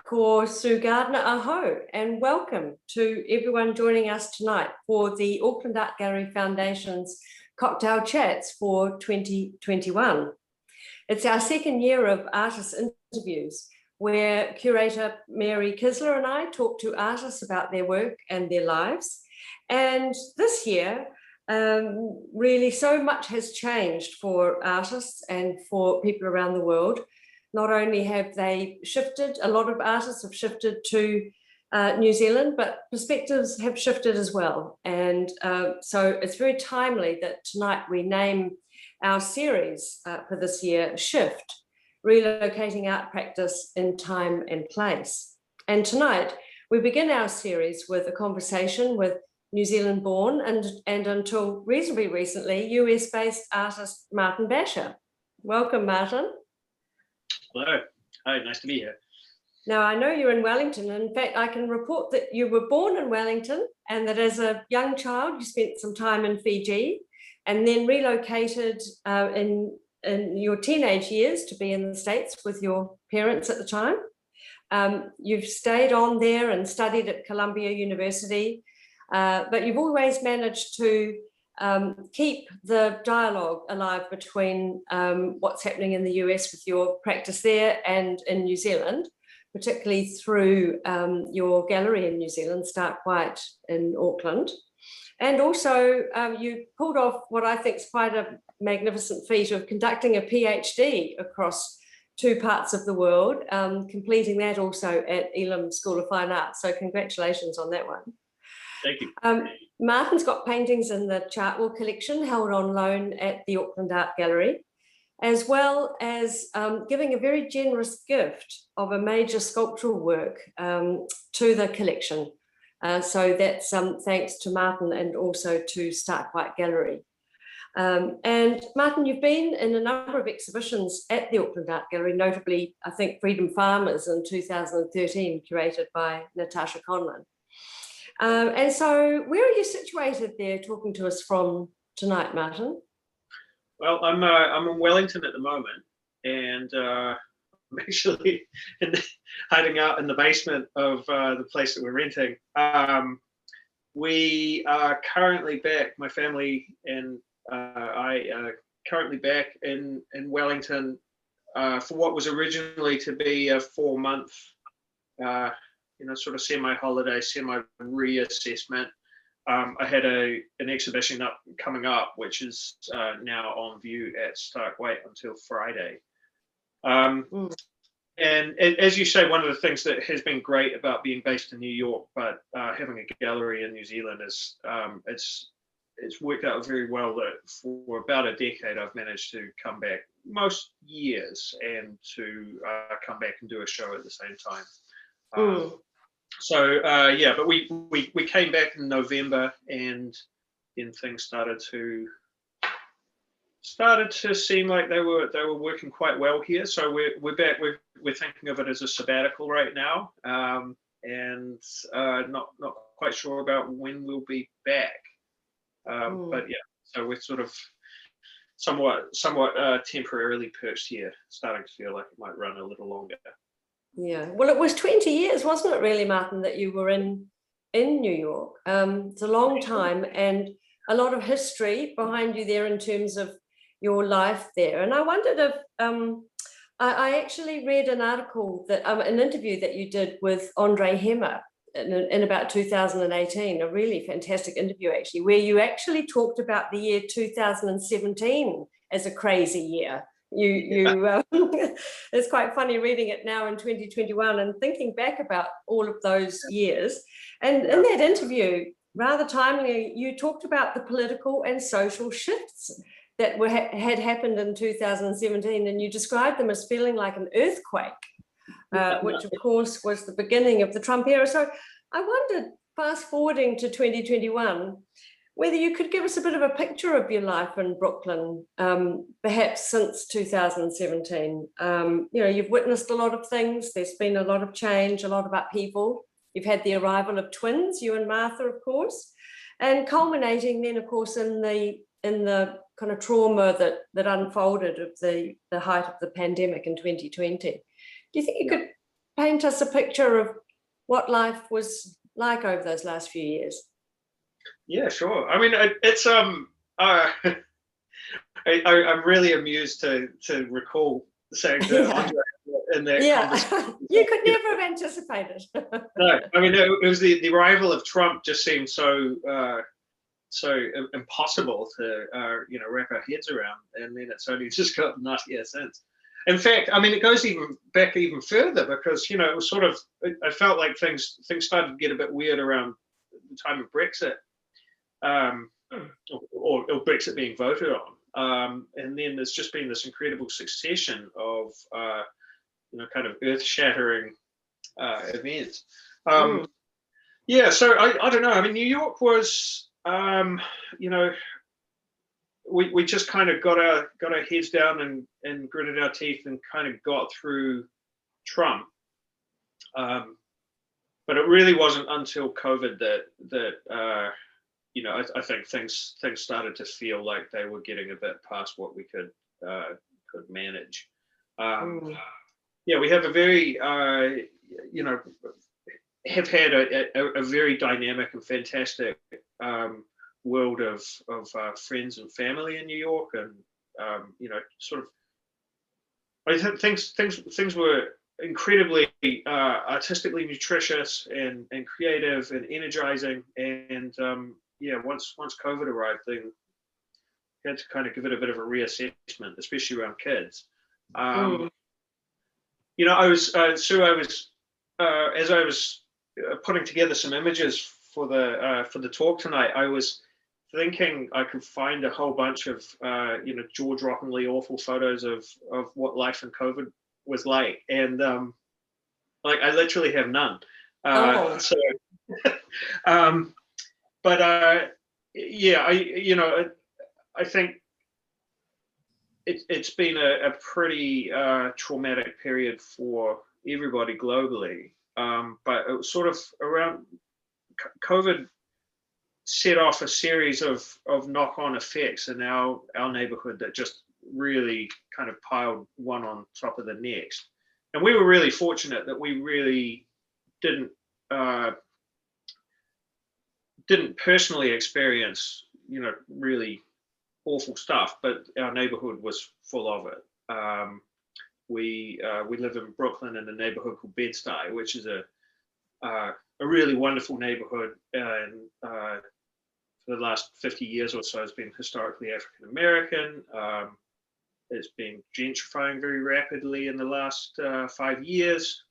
Ko Sue Gardiner aho, and welcome to everyone joining us tonight for the Auckland Art Gallery Foundation's Cocktail Chats for 2021. It's our second year of artist interviews, where curator Mary Kisler and I talk to artists about their work and their lives. And this year, really so much has changed for artists and for people around the world. Not only have they shifted, a lot of artists have shifted to New Zealand, but perspectives have shifted as well. And so it's very timely that tonight we name our series for this year, Shift, Relocating Art Practice in Time and Place. And tonight we begin our series with a conversation with New Zealand born and until reasonably recently, US-based artist Martin Basher. Welcome, Martin. Hello. Hi, nice to be here. Now, I know you're in Wellington. In fact, I can report that you were born in Wellington and that as a young child, you spent some time in Fiji and then relocated in your teenage years to be in the States with your parents at the time. You've stayed on there and studied at Columbia University, but you've always managed to keep the dialogue alive between what's happening in the US with your practice there and in New Zealand, particularly through your gallery in New Zealand, Stark White in Auckland. And also you pulled off what I think is quite a magnificent feat of conducting a PhD across two parts of the world, completing that also at Elam School of Fine Arts. So congratulations on that one. Thank you. Martin's got paintings in the Chartwell collection held on loan at the Auckland Art Gallery, as well as giving a very generous gift of a major sculptural work to the collection. So that's thanks to Martin and also to Stark White Gallery. And Martin, you've been in a number of exhibitions at the Auckland Art Gallery, notably, I think, Freedom Farmers in 2013, curated by Natasha Conlon. And so where are you situated there talking to us from tonight, Martin? Well, I'm in Wellington at the moment, and I'm actually hiding out in the basement of the place that we're renting. We are currently back, my family and I are currently back in Wellington for what was originally to be a 4-month sort of semi-holiday, semi-reassessment. I had an exhibition coming up, which is now on view at Stark White until Friday. And as you say, one of the things that has been great about being based in New York, but having a gallery in New Zealand is it's worked out very well that for about a decade I've managed to come back most years and to come back and do a show at the same time. But we came back in November, and then things started to seem like they were working quite well here. So we're back. We're thinking of it as a sabbatical right now, and not quite sure about when we'll be back. But yeah, so we're sort of somewhat temporarily perched here, starting to feel like it might run a little longer. Yeah, well, it was 20 years, wasn't it, really, Martin, that you were in New York? It's a long time and a lot of history behind you there in terms of your life there. And I wondered if I actually read an article an interview that you did with Andre Hemmer in about 2018, a really fantastic interview actually, where you actually talked about the year 2017 as a crazy year. It's quite funny reading it now in 2021 and thinking back about all of those years. And in that interview, rather timely, you talked about the political and social shifts that had happened in 2017, and you described them as feeling like an earthquake, which of course was the beginning of the Trump era. So I wondered, fast forwarding to 2021, whether you could give us a bit of a picture of your life in Brooklyn, perhaps since 2017. You've witnessed a lot of things. There's been a lot of change, a lot of upheaval. You've had the arrival of twins, you and Martha, of course, and culminating then, of course, in the kind of trauma that unfolded of the height of the pandemic in 2020. Do you think you could paint us a picture of what life was like over those last few years? Yeah, sure. I mean, it's I'm really amused to recall saying to Andre in that conversation. You could never have anticipated. No, I mean it was the arrival of Trump just seemed so impossible to wrap our heads around, and then it's only just got nuttier since. In fact, I mean it goes even further because it was sort of I felt like things started to get a bit weird around the time of Brexit, or Brexit being voted on, and then there's just been this incredible succession of kind of earth-shattering events. Yeah, so I don't know. I mean, New York was, we just kind of got our heads down and gritted our teeth and kind of got through Trump. But it really wasn't until COVID that I think things started to feel like they were getting a bit past what we could manage. Yeah, we have a very have had a very dynamic and fantastic world of friends and family in New York, and sort of I think things were incredibly artistically nutritious and creative and energizing, and once COVID arrived, then had to kind of give it a bit of a reassessment, especially around kids. I was as I was putting together some images for the talk tonight, I was thinking I could find a whole bunch of jaw-droppingly awful photos of what life in COVID was like, and like I literally have none. So, but yeah, I think it's been a pretty traumatic period for everybody globally. But it was sort of around COVID set off a series of knock-on effects in our neighborhood that just really kind of piled one on top of the next. And we were really fortunate that we really didn't personally experience, really awful stuff, but our neighborhood was full of it. We live in Brooklyn in a neighborhood called Bed-Stuy, which is a really wonderful neighborhood, and for the last 50 years or so has been historically African American. It's been gentrifying very rapidly in the last 5 years,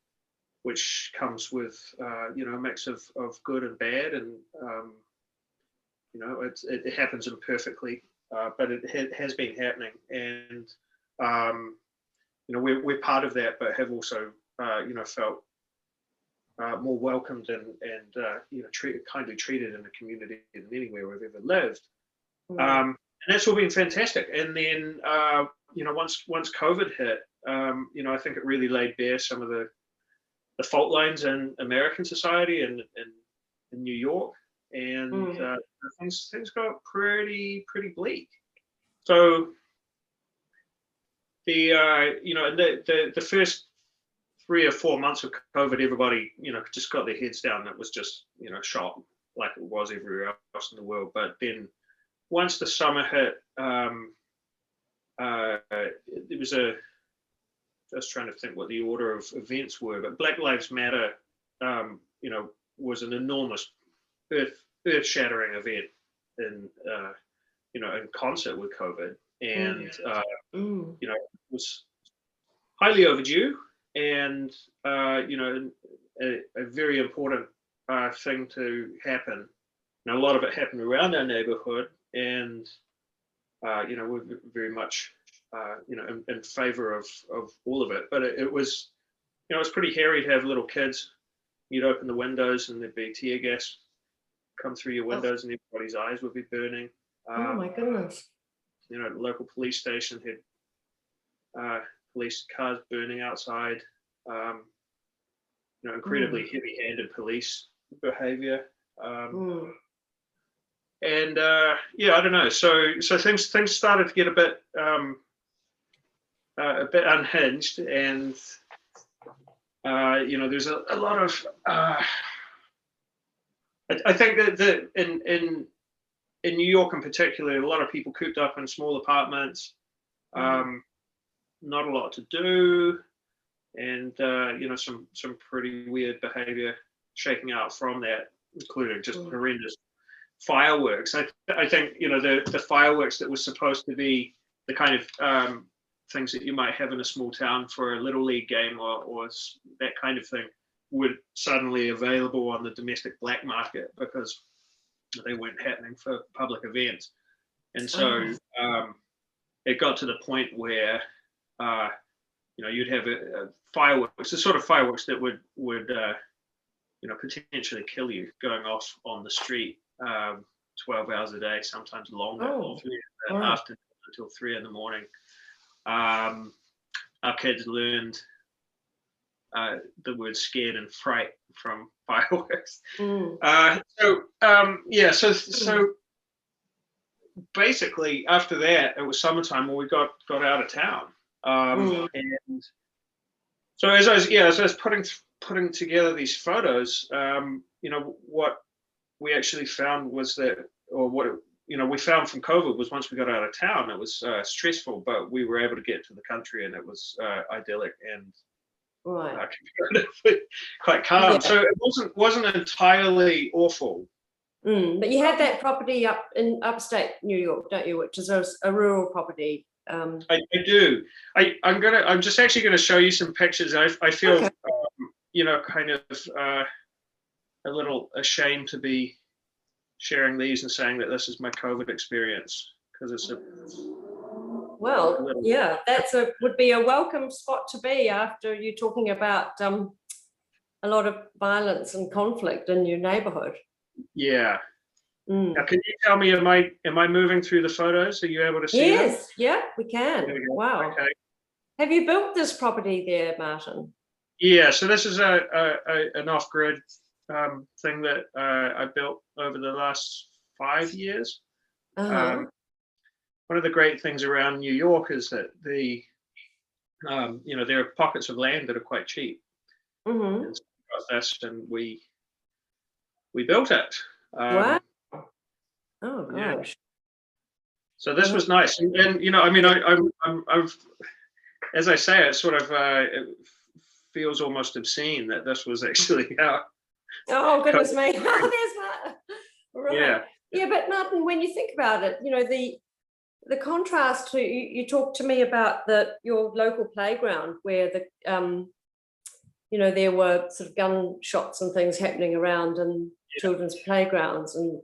which comes with a mix of good and bad, and it happens imperfectly, but it has been happening, and we're part of that, but have also felt more welcomed and kindly treated in the community than anywhere we've ever lived. And that's all been fantastic. And then once COVID hit, I think it really laid bare some of the fault lines in American society and in New York, and things got pretty bleak. So the first 3 or 4 months of COVID, everybody just got their heads down. It was just shock, like it was everywhere else in the world. But then once the summer hit, there was just trying to think what the order of events were, but Black Lives Matter, was an enormous earth-shattering event in concert with COVID, and it was highly overdue, and a very important thing to happen. Now, a lot of it happened around our neighborhood, and we're very much in favor of all of it. But it was pretty hairy to have little kids. You'd open the windows and there'd be tear gas come through your windows, and everybody's eyes would be burning. Oh my goodness! The local police station had police cars burning outside. Incredibly heavy-handed police behavior. And I don't know. So things started to get a bit unhinged, and there's a lot of. I think that in New York in particular, a lot of people cooped up in small apartments, not a lot to do, and some pretty weird behavior shaking out from that, including just horrendous fireworks. I think the fireworks that was supposed to be the kind of things that you might have in a small town for a little league game or that kind of thing were suddenly available on the domestic black market because they weren't happening for public events. And so it got to the point where you'd have a fireworks, the sort of fireworks that would potentially kill you going off on the street 12 hours a day, sometimes longer, after until 3 in the morning. Our kids learned the word scared and fright from fireworks. So basically after that, it was summertime when we got out of town. And so as I was putting together these photos, what we actually found was that, or what we found from COVID was once we got out of town, it was stressful, but we were able to get to the country and it was idyllic and comparatively quite calm. Yeah. So it wasn't entirely awful. But you had that property up in upstate New York, don't you? Which is a rural property. I do. I'm just actually going to show you some pictures. I feel kind of a little ashamed to be sharing these and saying that this is my COVID experience because it's would be a welcome spot to be after you're talking about a lot of violence and conflict in your neighborhood. Yeah. Now, can you tell me, am I moving through the photos? Are you able to see them? Yes, yeah, we can. Wow. Okay. Have you built this property there, Martin? Yeah, so this is an off-grid thing that I built over the last 5 years. One of the great things around New York is that there are pockets of land that are quite cheap. And so we built it. Wow. Oh gosh. Yeah. So this was nice, and I've as I say, it sort of it feels almost obscene that this was actually how. Oh goodness me! There's Martin. Right. Yeah, but Martin, when you think about it, the contrast to you talked to me about your local playground where there were sort of gunshots and things happening around and children's playgrounds and.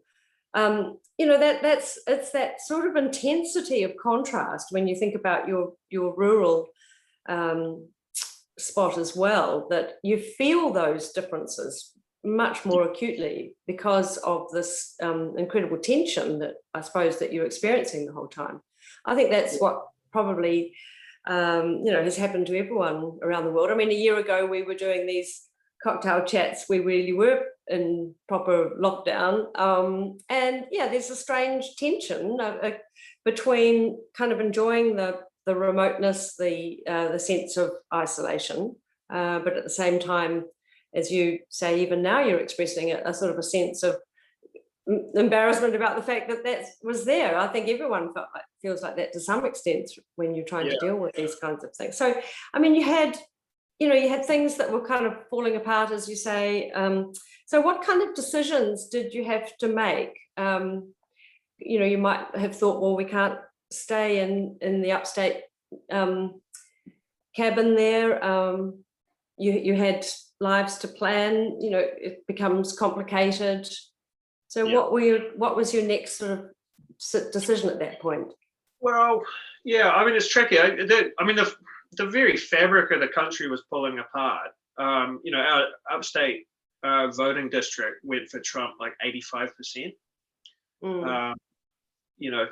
It's that sort of intensity of contrast when you think about your rural spot as well, that you feel those differences much more acutely because of this incredible tension that I suppose that you're experiencing the whole time. I think that's what probably has happened to everyone around the world. I mean, a year ago we were doing these cocktail chats, we really were in proper lockdown, and there's a strange tension between kind of enjoying the remoteness, the sense of isolation, but at the same time, as you say, even now you're expressing a sort of a sense of embarrassment about the fact that was there. I think everyone feels like that to some extent when you're trying to deal with these kinds of things. So, I mean, you had things that were kind of falling apart, as you say. So what kind of decisions did you have to make? You might have thought, well, we can't stay in the upstate cabin there. You had lives to plan, it becomes complicated. So what was your next sort of decision at that point? Well, I mean, it's tricky. The very fabric of the country was pulling apart. Our upstate voting district went for Trump like 85%.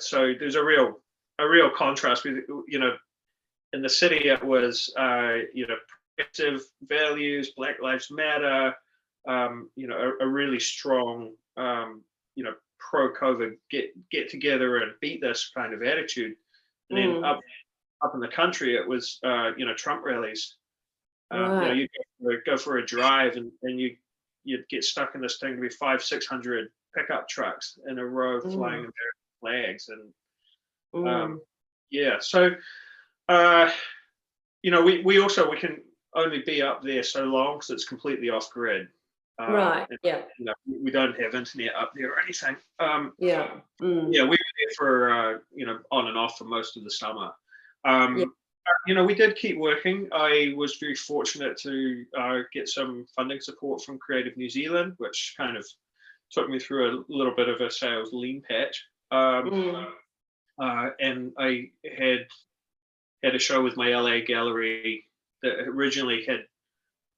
So there's a real contrast with, in the city it was, progressive values, Black Lives Matter, a really strong, pro-COVID get together and beat this kind of attitude. And then up in the country, it was, Trump rallies. Right. You go for a drive and you'd get stuck in this thing to be 500-600 pickup trucks in a row flying American flags. And so we can only be up there so long because it's completely off grid. Right. Yeah. We don't have internet up there or anything. Yeah. We were there for on and off for most of the summer. We did keep working. I was very fortunate to get some funding support from Creative New Zealand, which kind of took me through a little bit of a sales lean patch. And I had a show with my LA gallery that originally had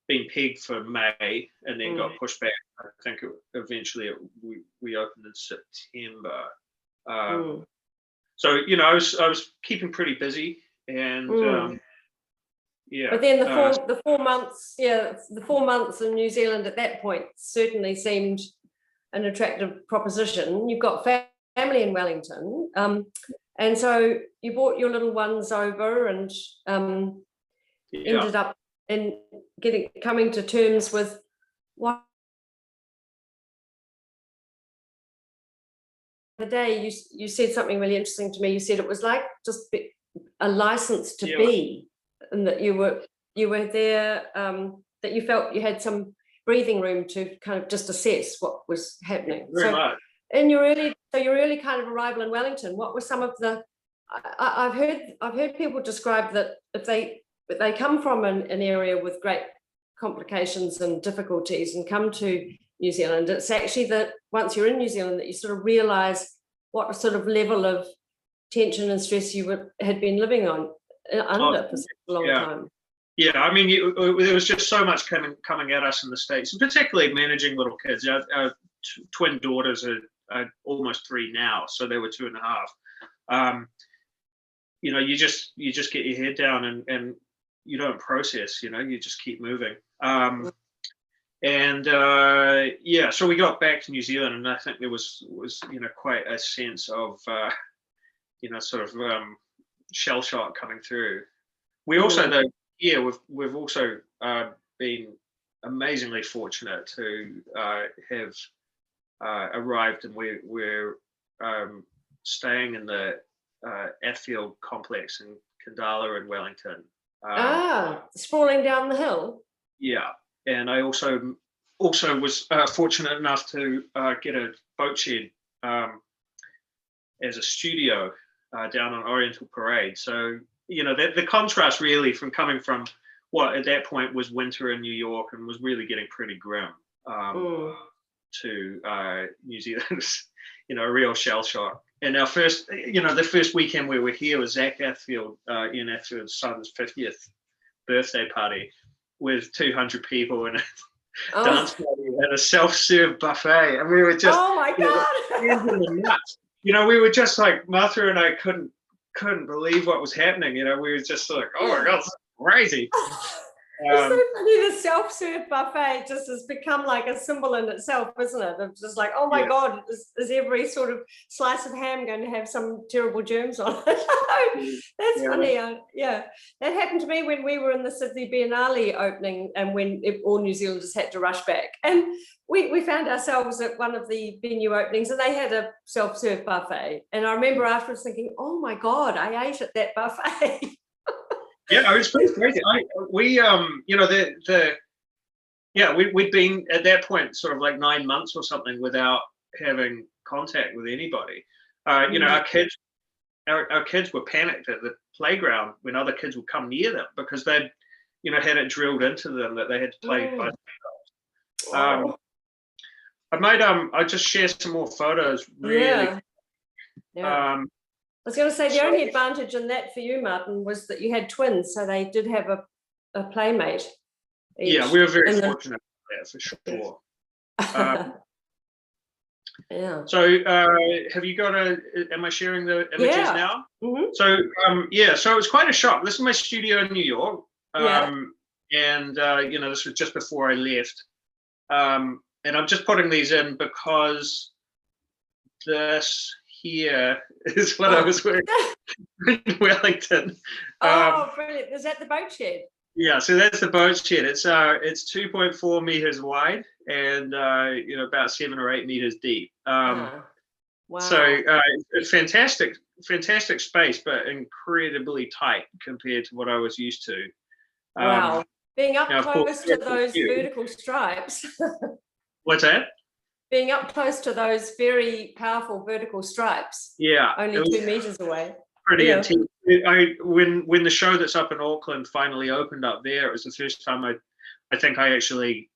been pegged for May and then got pushed back. I think we opened in September. So I was keeping pretty busy, and But then the 4 months, the 4 months in New Zealand at that point certainly seemed an attractive proposition. You've got family in Wellington, and so you brought your little ones over and ended up in coming to terms with what the day you said something really interesting to me. You said it was like just a license to be, and that you were there, that you felt you had some breathing room to kind of just assess what was happening. Very much. In your early kind of arrival in Wellington, what were some of the I've heard people describe that if they come from an area with great complications and difficulties and come to New Zealand, it's actually that once you're in New Zealand that you sort of realize what sort of level of tension and stress you had been living under for such a long time. Yeah, I mean, there was just so much coming at us in the States, and particularly managing little kids. Our twin daughters are almost 3 now, so they were 2.5. You just get your head down and you don't process. You just keep moving. So we got back to New Zealand, and I think there was quite a sense of shell shock coming through. We also we've also been amazingly fortunate to have arrived, and we're staying in the Airfield complex in Kandala in Wellington. Sprawling down the hill. Yeah, and I also was fortunate enough to get a boat shed as a studio down on Oriental Parade. So the contrast really from coming from what at that point was winter in New York and was really getting pretty grim to New Zealand's a real shell shock. And our first the first weekend we were here was Zach Athfield, Ian Athfield's son's 50th birthday party with 200 people and a dance party and a self-serve buffet, and we were just my god. We were just like, Martha and I couldn't believe what was happening. We were just like, oh my god, this is crazy. It's so funny, the self-serve buffet just has become like a symbol in itself, isn't it? It's just like, oh my god, is every sort of slice of ham going to have some terrible germs on it? That's funny. That happened to me when we were in the Sydney Biennale opening, and when all New Zealanders had to rush back. And we found ourselves at one of the venue openings, and they had a self-serve buffet. And I remember afterwards thinking, oh my god, I ate at that buffet. Yeah, it was pretty crazy. We'd been at that point sort of like 9 months or something without having contact with anybody. Our kids were panicked at the playground when other kids would come near them because they'd had it drilled into them that they had to play by themselves. I just share some more photos. Really. Yeah. I was going to say the only advantage in that for you, Martin, was that you had twins, so they did have a playmate. Yeah, we were very fortunate for that, for sure. Yeah. So, have you got am I sharing the images now? Mm-hmm. So, so it was quite a shock. This is my studio in New York, and this was just before I left. And I'm just putting these in because this here is what I was wearing in Wellington. Brilliant. Was that the boat shed? Yeah, so that's the boat shed. It's 2.4 meters wide and about 7 or 8 meters deep. Wow. So it's fantastic space, but incredibly tight compared to what I was used to. Wow. Being up Now, of course, close to those vertical stripes. what's that? Being up close to those very powerful vertical stripes. Yeah, Only 2 meters away. pretty intense. When the show that's up in Auckland finally opened up there, it was the first time I think I actually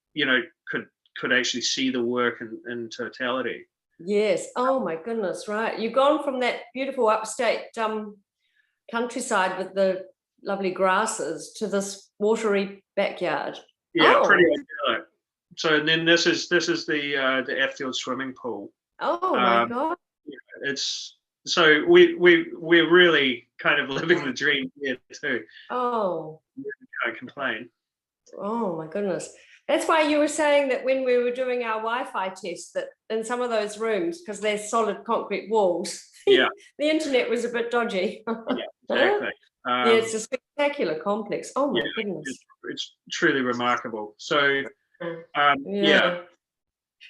could actually see the work in totality. Yes. Oh my goodness. Right. You've gone from that beautiful upstate countryside with the lovely grasses to this watery backyard. Yeah, pretty idyllic. So and then this is the Athfield swimming pool. Oh my God. It's so we're really kind of living the dream here too. Oh. Can't complain. Oh my goodness. That's why you were saying that when we were doing our Wi-Fi test, that in some of those rooms, because they're solid concrete walls, Yeah, the internet was a bit dodgy. yeah, exactly. Yeah, it's a spectacular complex. Oh my goodness. It's truly remarkable. So yeah.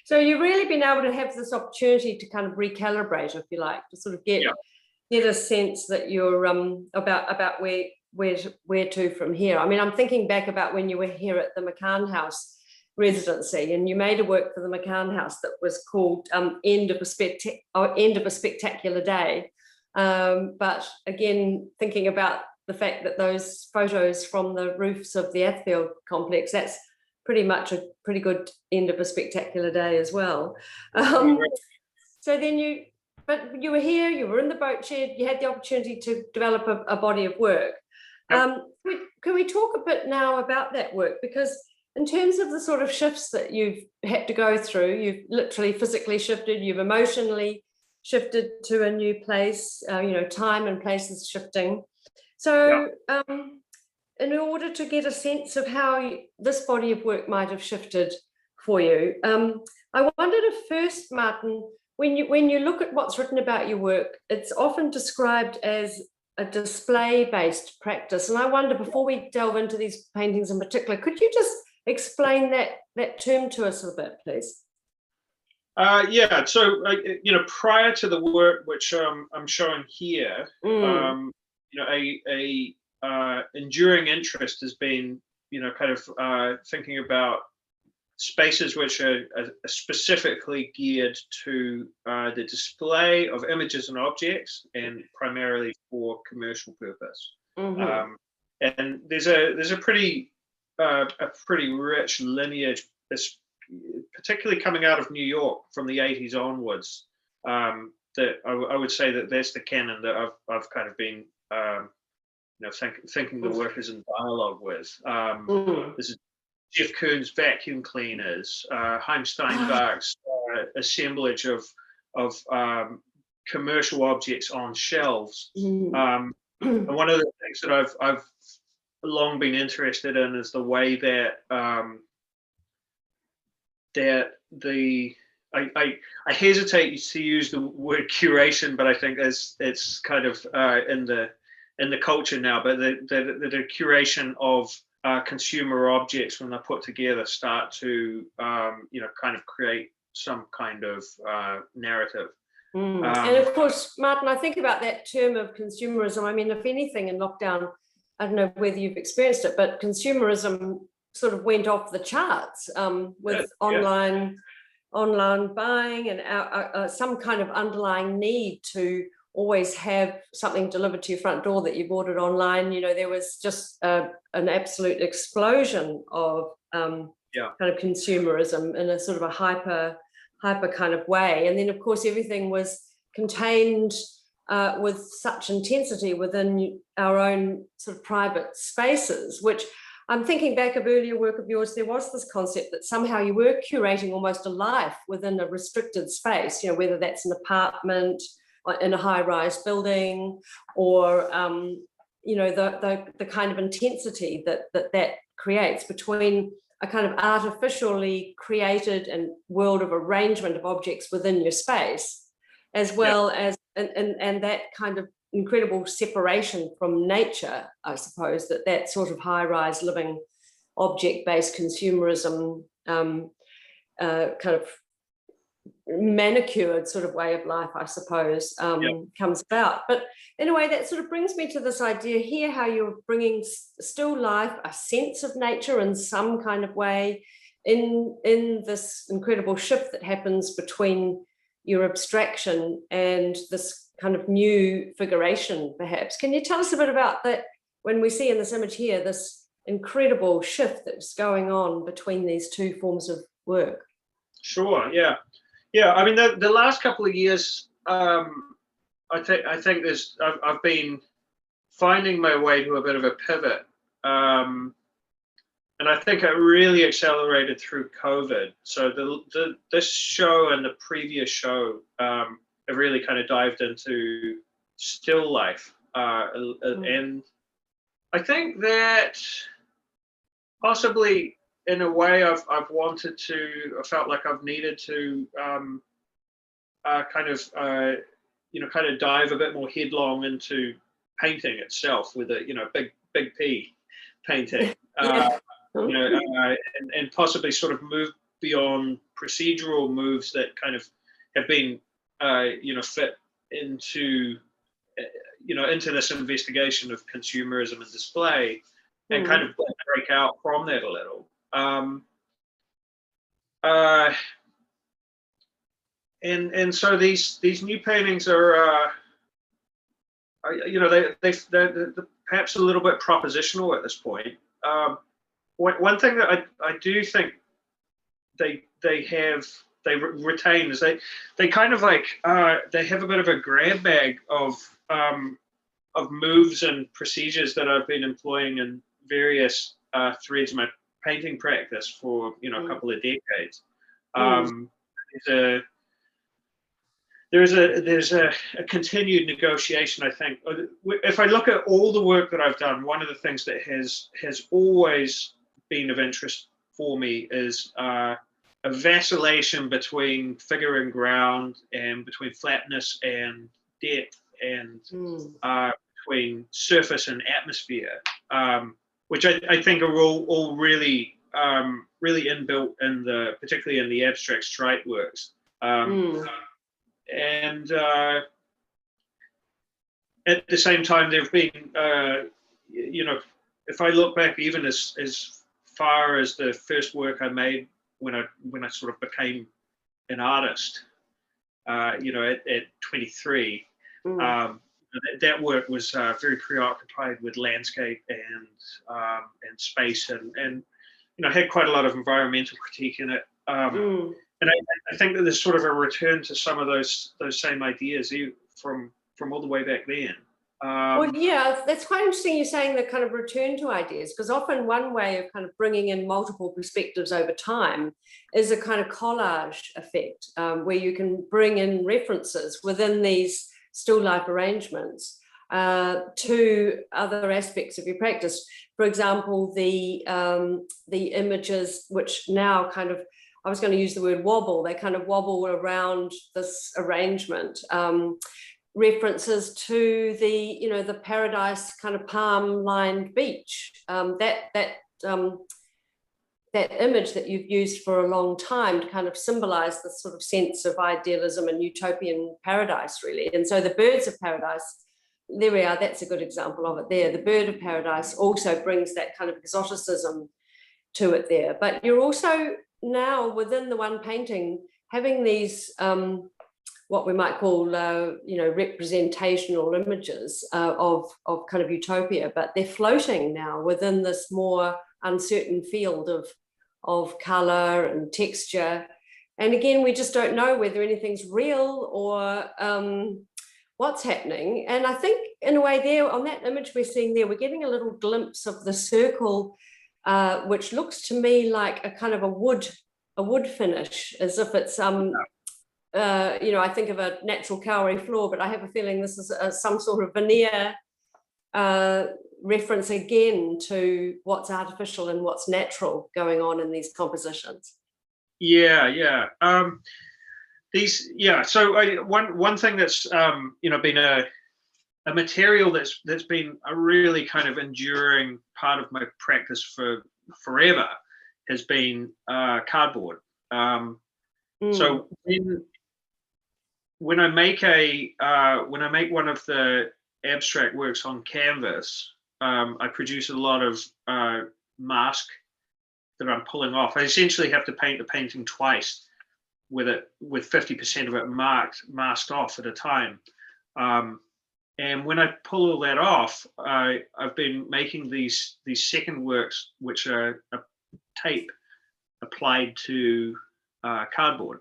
So you've really been able to have this opportunity to kind of recalibrate, if you like, to sort of get a sense that you're about where to from here. I mean, I'm thinking back about when you were here at the McCann House residency, and you made a work for the McCann House that was called End of a Spectacular Day. But again, thinking about the fact that those photos from the roofs of the Athfield complex, that's pretty much a pretty good end of a spectacular day as well. So then you were here, you were in the boat shed, you had the opportunity to develop a body of work. Can we talk a bit now about that work? Because in terms of the sort of shifts that you've had to go through, you've literally physically shifted, you've emotionally shifted to a new place, time and place is shifting. So in order to get a sense of how this body of work might have shifted for you, I wondered if first, Martin, when you look at what's written about your work, it's often described as a display-based practice. And I wonder, before we delve into these paintings in particular, could you just explain that term to us a bit, please? So prior to the work which I'm showing here, a enduring interest has been thinking about spaces which are specifically geared to the display of images and objects, and primarily for commercial purpose. And there's a pretty rich lineage, particularly coming out of New York from the 80s onwards. That I would say that that's the canon that I've kind of been thinking the work is in dialogue with. This is Jeff Koons vacuum cleaners, Heim Steinbach's assemblage of commercial objects on shelves. And one of the things that I've long been interested in is the way that I hesitate to use the word curation, but I think it's kind of in the culture now. But the curation of consumer objects, when they're put together, start to kind of create some kind of narrative. And of course, Martin, I think about that term of consumerism. I mean, if anything, in lockdown, I don't know whether you've experienced it, but consumerism sort of went off the charts with online buying and some kind of underlying need to always have something delivered to your front door that you ordered online. There was just an absolute explosion of kind of consumerism in a sort of a hyper kind of way. And then, of course, everything was contained with such intensity within our own sort of private spaces, which I'm thinking back of earlier work of yours, there was this concept that somehow you were curating almost a life within a restricted space, whether that's an apartment in a high-rise building, or the kind of intensity that creates between a kind of artificially created and world of arrangement of objects within your space, as well as and that kind of incredible separation from nature, I suppose, that sort of high-rise living, object-based consumerism, kind of manicured sort of way of life, I suppose, comes about. But in a way, that sort of brings me to this idea here, how you're bringing still life, a sense of nature in some kind of way, in this incredible shift that happens between your abstraction and this kind of new figuration, perhaps. Can you tell us a bit about that, when we see in this image here, this incredible shift that's going on between these two forms of work? Sure, yeah. Yeah, I mean, the last couple of years, I think there's, I've been finding my way to a bit of a pivot. And I think it really accelerated through COVID. So this show and the previous show have really kind of dived into still life. And I think that possibly in a way I've wanted to, I felt like I've needed to kind of dive a bit more headlong into painting itself with a, big P painting. And possibly sort of move beyond procedural moves that kind of have been, fit into, into this investigation of consumerism and display, and kind of break out from that a little. And so these new paintings are, they're perhaps a little bit propositional at this point. One thing that I do think they retain is they kind of like they have a bit of a grab bag of moves and procedures that I've been employing in various threads of my painting practice for a couple of decades. There's a continued negotiation, I think. If I look at all the work that I've done, one of the things that has always been of interest for me is a vacillation between figure and ground, and between flatness and depth, and between surface and atmosphere, which I think are all really inbuilt in particularly in the abstract stripe works. And at the same time, there have been, if I look back even as far as the first work I made when I sort of became an artist, at 23, that work was very preoccupied with landscape and space, and had quite a lot of environmental critique in it. And I think that there's sort of a return to some of those same ideas from all the way back then. Well, yeah, that's quite interesting you're saying the kind of return to ideas, because often one way of kind of bringing in multiple perspectives over time is a kind of collage effect, where you can bring in references within these still life arrangements to other aspects of your practice. For example, the images which now kind of, I was going to use the word wobble, they kind of wobble around this arrangement. References to the paradise kind of palm-lined beach. That image that you've used for a long time to kind of symbolize this sort of sense of idealism and utopian paradise, really. And so the birds of paradise, there we are, that's a good example of it there. The bird of paradise also brings that kind of exoticism to it there. But you're also now within the one painting having these what we might call representational images of kind of utopia, but they're floating now within this more uncertain field of color and texture. And again, we just don't know whether anything's real or what's happening. And I think in a way there, on that image we're seeing there, we're getting a little glimpse of the circle, which looks to me like a kind of a wood finish, as if it's I think of a natural Kauri floor, but I have a feeling this is some sort of veneer reference again to what's artificial and what's natural going on in these compositions. Yeah. So one thing that's been a material that's been a really kind of enduring part of my practice for forever has been cardboard. So when I make one of the abstract works on canvas, I produce a lot of mask that I'm pulling off. I essentially have to paint the painting twice with 50% of it masked off at a time. And when I pull all that off, I've been making these second works, which are a tape applied to cardboard.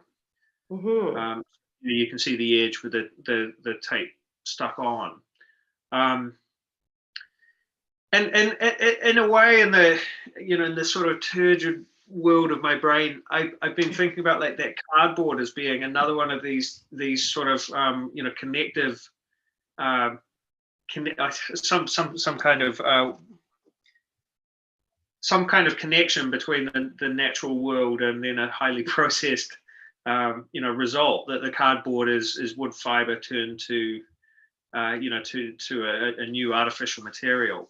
You can see the edge with the tape stuck on. And in a way, in the sort of turgid world of my brain, I've been thinking about like that cardboard as being another one of these sort of connective some kind of connection between the natural world and then a highly processed result that the cardboard is wood fiber turned to a new artificial material.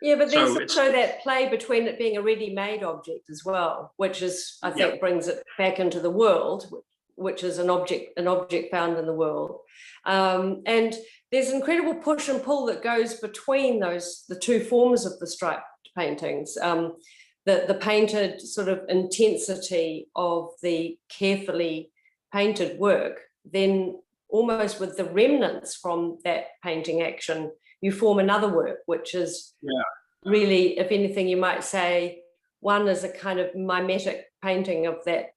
Yeah, but there's also that play between it being a ready-made object as well, which is, I think, brings it back into the world, which is an object found in the world. And there's incredible push and pull that goes between the two forms of the striped paintings. The painted sort of intensity of the carefully painted work, then almost with the remnants from that painting action, you form another work, which is really, if anything, you might say, one is a kind of mimetic painting of the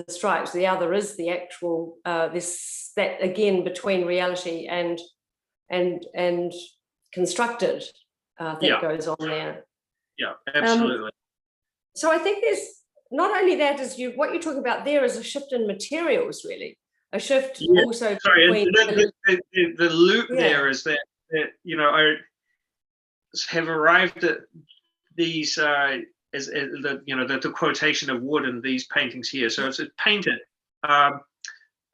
stripes. The other is the actual that again between reality and constructed that goes on there. Yeah, absolutely. So I think there's not only that, what you're talking about there is a shift in materials, really. A shift also between the loop there is that I have arrived at these as the quotation of wood in these paintings here. So it's painted, but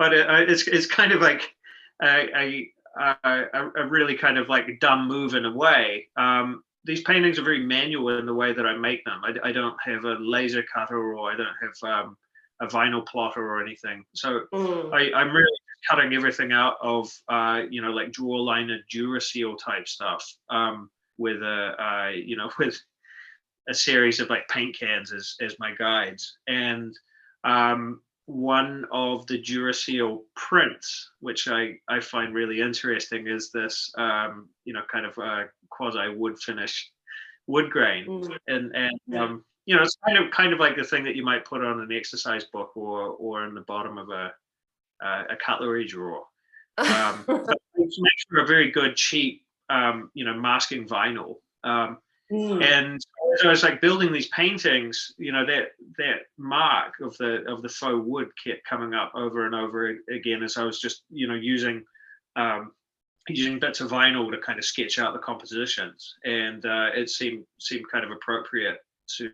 it's kind of like a really kind of like dumb move in a way. These paintings are very manual in the way that I make them. I don't have a laser cutter, or I don't have a vinyl plotter or anything. So I'm really cutting everything out of like draw liner Duracell type stuff with with a series of like paint cans as my guides. And one of the Duracell prints, which I find really interesting, is this kind of quasi wood finish wood grain, and it's kind of like the thing that you might put on an exercise book or in the bottom of a cutlery drawer. But it makes for a very good cheap masking vinyl. And as I was like building these paintings, that mark of the faux wood kept coming up over and over again as I was just using bits of vinyl to kind of sketch out the compositions, and it seemed kind of appropriate to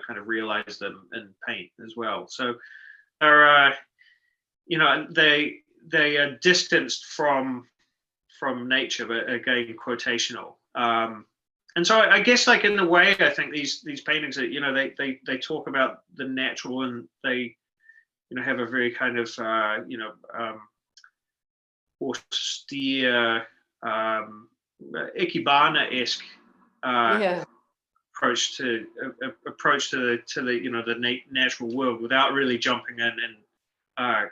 kind of realize them in paint as well. So they're they are distanced from nature, but again quotational. And so I guess, like, in a way, I think these paintings that they talk about the natural, and they have a very kind of austere Ikebana-esque approach to the natural world, without really jumping in and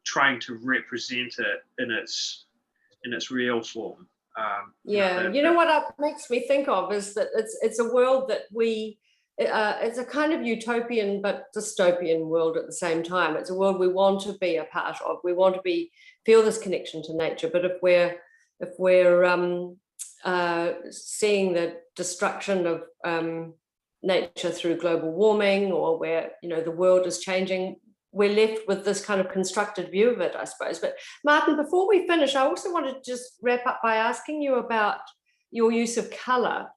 trying to represent it in its real form. What it makes me think of is that it's a world that it's a kind of utopian but dystopian world at the same time. It's a world we want to be a part of. We want to feel this connection to nature. But if we're seeing the destruction of nature through global warming, or where the world is changing, we're left with this kind of constructed view of it, I suppose. But Martin, before we finish, I also wanted to just wrap up by asking you about your use of colour.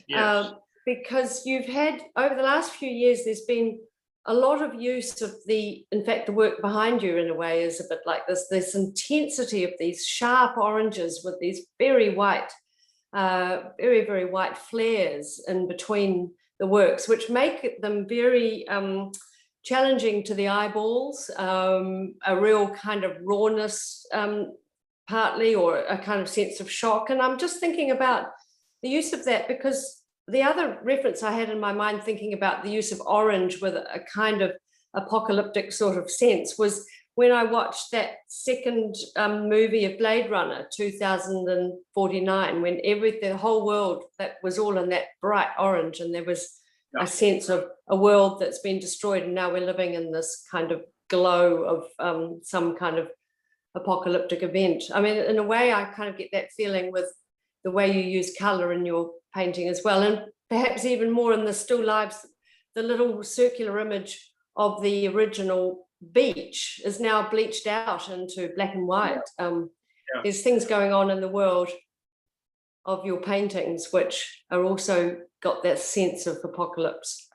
Yes. Because you've had, over the last few years, there's been a lot of use of in fact, the work behind you in a way is a bit like this intensity of these sharp oranges with these very white, very, very white flares in between the works, which make them very challenging to the eyeballs, a real kind of rawness partly, or a kind of sense of shock. And I'm just thinking about the use of that, because the other reference I had in my mind thinking about the use of orange with a kind of apocalyptic sort of sense was when I watched that second movie of Blade Runner 2049, when the whole world, that was all in that bright orange, and there was a sense of a world that's been destroyed, and now we're living in this kind of glow of some kind of apocalyptic event. I mean, in a way, I kind of get that feeling with the way you use color in your painting as well, and perhaps even more in the still lives. The little circular image of the original beach is now bleached out into black and white. There's things going on in the world of your paintings which are also got that sense of apocalypse.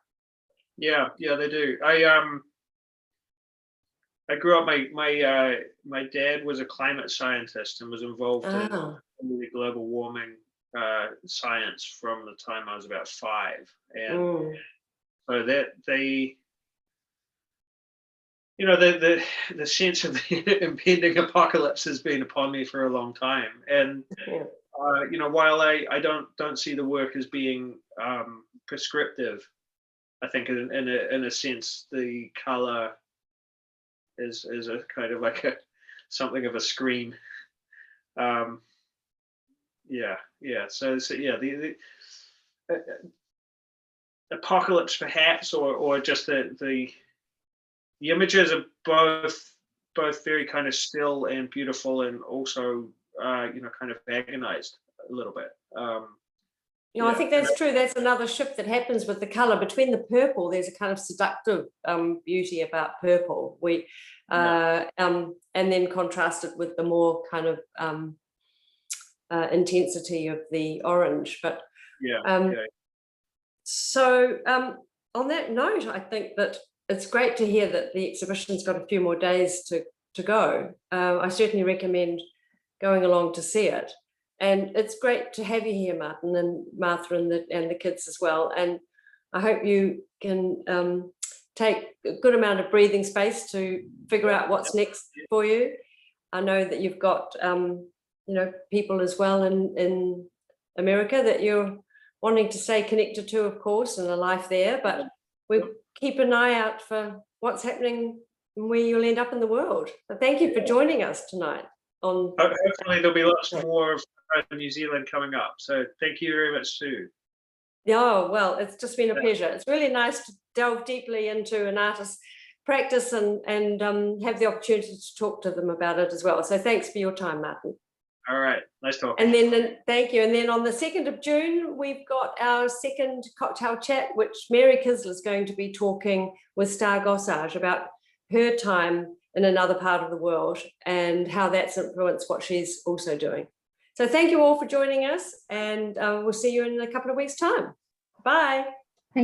Yeah, they do. I grew up, my dad was a climate scientist and was involved in the global warming science from the time I was about 5. And so that the sense of the impending apocalypse has been upon me for a long time. And while I don't see the work as being prescriptive, I think in a sense the color is a kind of like something of a scream. So the apocalypse perhaps, or just the images are both very kind of still and beautiful, and also kind of agonized a little bit. I think that's true. That's another shift that happens with the color. Between the purple, there's a kind of seductive beauty about purple. And then contrasted with the more kind of intensity of the orange. But so on that note, I think that it's great to hear that the exhibition's got a few more days to go. I certainly recommend going along to see it. And it's great to have you here, Martin, and Martha, and the kids as well. And I hope you can take a good amount of breathing space to figure out what's next for you. I know that you've got people as well in America that you're wanting to stay connected to, of course, and a life there. But we keep an eye out for what's happening and where you'll end up in the world. So thank you for joining us tonight. Hopefully there'll be lots more of New Zealand coming up. So thank you very much, Sue. Yeah, well, it's just been a pleasure. It's really nice to delve deeply into an artist's practice and have the opportunity to talk to them about it as well. So thanks for your time, Martin. All right, nice talking. And then thank you. And then on the 2nd of June, we've got our second cocktail chat, which Mary Kisler is going to be talking with Star Gossage about her time in another part of the world and how that's influenced what she's also doing. So thank you all for joining us, and we'll see you in a couple of weeks' time. Bye.